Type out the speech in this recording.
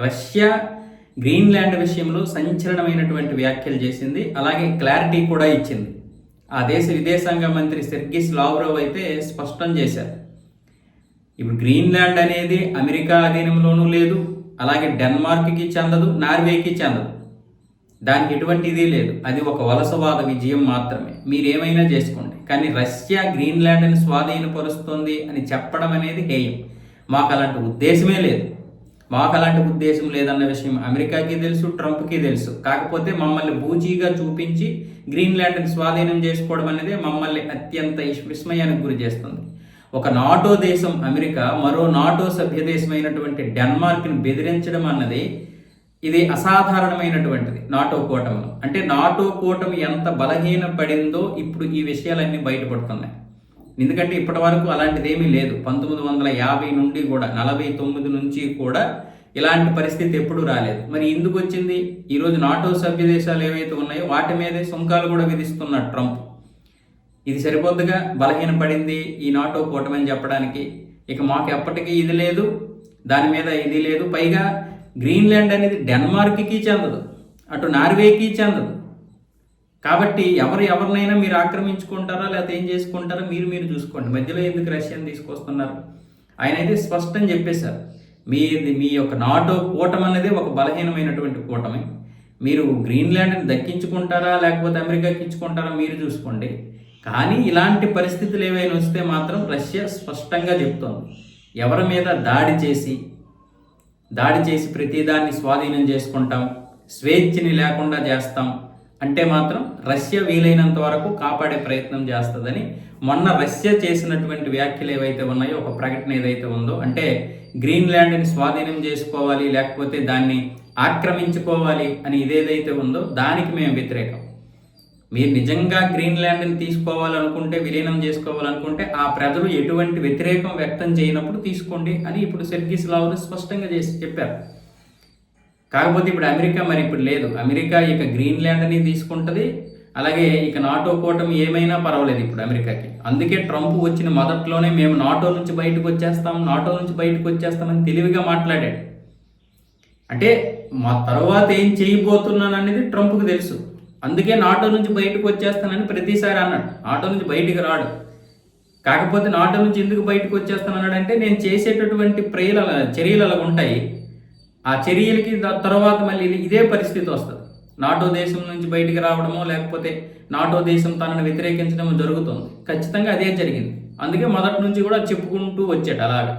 Russia Greenland విషయంలో సంచలనమైనటువంటి వ్యాఖ్యలు చేసింది. అలాగే క్లారిటీ కూడా ఇచ్చింది. ఆ దేశ విదేశాంగ మంత్రి సెర్గీ లావ్రోవ్ అయితే స్పష్టం చేశారు. ఇప్పుడు గ్రీన్లాండ్ అనేది అమెరికా అధీనంలోనూ లేదు, అలాగే డెన్మార్క్కి చెందదు, నార్వేకి చెందదు. దానికి ఎటువంటి ఇది లేదు. అది ఒక వలసవాద విజయం మాత్రమే. మీరేమైనా చేసుకోండి, కానీ రష్యా గ్రీన్లాండ్ని స్వాధీనపరుస్తుంది అని చెప్పడం అనేది హేయం. మాకు అలాంటి ఉద్దేశమే లేదు. మాకు అలాంటి ఉద్దేశం లేదన్న విషయం అమెరికాకి తెలుసు, ట్రంప్కి తెలుసు. కాకపోతే మమ్మల్ని బూచీగా చూపించి గ్రీన్లాండ్ని స్వాధీనం చేసుకోవడం అనేది మమ్మల్ని అత్యంత విస్మయానికి గురి చేస్తుంది. ఒక నాటో దేశం అమెరికా మరో నాటో సభ్య దేశమైనటువంటి డెన్మార్క్ని బెదిరించడం అన్నది ఇది అసాధారణమైనటువంటిది. నాటో కూటమిలో అంటే నాటో కూటమి ఎంత బలహీన పడిందో ఇప్పుడు ఈ విషయాలన్నీ బయటపడుతున్నాయి. ఎందుకంటే ఇప్పటి వరకు అలాంటిది ఏమీ లేదు. 1950 నుండి కూడా 49 నుంచి కూడా ఇలాంటి పరిస్థితి ఎప్పుడూ రాలేదు. మరి ఎందుకు వచ్చింది? ఈరోజు నాటో సభ్య దేశాలు ఏవైతే ఉన్నాయో వాటి మీదే సుంకాలు కూడా విధిస్తున్నాడు ట్రంప్. ఇది సరిపోద్దుగా బలహీనపడింది ఈ నాటో కూటమి అని చెప్పడానికి. ఇక మాకు ఎప్పటికీ ఇది లేదు, దాని మీద ఇది లేదు. పైగా గ్రీన్లాండ్ అనేది డెన్మార్క్కి చెందదు, అటు నార్వేకి చెందదు. కాబట్టి ఎవరినైనా మీరు ఆక్రమించుకుంటారా లేకపోతే ఏం చేసుకుంటారో మీరు చూసుకోండి. మధ్యలో ఎందుకు రష్యాని తీసుకొస్తున్నారు? ఆయన అయితే స్పష్టం చెప్పేశారు, మీ యొక్క నాటో కూటమి అనేది ఒక బలహీనమైనటువంటి కూటమి. మీరు గ్రీన్లాండ్ని దక్కించుకుంటారా లేకపోతే అమెరికాకి ఇచ్చుకుంటారా మీరు చూసుకోండి. కానీ ఇలాంటి పరిస్థితులు ఏవైనా వస్తే మాత్రం రష్యా స్పష్టంగా చెప్తోంది, ఎవరి మీద దాడి చేసి ప్రతిదాన్ని స్వాధీనం చేసుకుంటాం, స్వేచ్ఛని లేకుండా చేస్తాం అంటే మాత్రం రష్యా వీలైనంత వరకు కాపాడే ప్రయత్నం చేస్తుందని మొన్న రష్యా చేసినటువంటి వ్యాఖ్యలు ఏవైతే ఉన్నాయో, ఒక ప్రకటన ఏదైతే ఉందో, అంటే గ్రీన్లాండ్ని స్వాధీనం చేసుకోవాలి లేకపోతే దాన్ని ఆక్రమించుకోవాలి అని ఇదేదైతే ఉందో దానికి మేము వ్యతిరేకం. మీరు నిజంగా గ్రీన్లాండ్ని తీసుకోవాలనుకుంటే, విలీనం చేసుకోవాలనుకుంటే ఆ ప్రజలు ఎటువంటి వ్యతిరేకం వ్యక్తం చేయనప్పుడు తీసుకోండి అని ఇప్పుడు సెర్గీ లావ్రోవ్ స్పష్టంగా చెప్పారు. కాకపోతే ఇప్పుడు అమెరికా మరి ఇప్పుడు లేదు. అమెరికా ఇక గ్రీన్లాండ్ని తీసుకుంటుంది, అలాగే ఇక నాటో కూటమి ఏమైనా పర్వాలేదు ఇప్పుడు అమెరికాకి. అందుకే ట్రంప్ వచ్చిన మొదట్లోనే మేము నాటో నుంచి బయటకు వచ్చేస్తామని తెలివిగా మాట్లాడాడు. అంటే మా తర్వాత ఏం చేయబోతున్నాను అనేది ట్రంప్కి తెలుసు. అందుకే నాటో నుంచి బయటకు వచ్చేస్తానని ప్రతిసారి అన్నాడు. నాటో నుంచి బయటికి రాడు. కాకపోతే నాటో నుంచి ఎందుకు బయటకు వచ్చేస్తానన్నాడు అంటే, నేను చేసేటటువంటి చర్యలు అలా ఉంటాయి. ఆ చర్యలకి తర్వాత మళ్ళీ ఇదే పరిస్థితి వస్తుంది. నాటో దేశం నుంచి బయటికి రావడమో లేకపోతే నాటో దేశం తనను వ్యతిరేకించడమో జరుగుతుంది. ఖచ్చితంగా అదే జరిగింది. అందుకే మొదటి నుంచి కూడా చెప్పుకుంటూ వచ్చాడు అలాగా.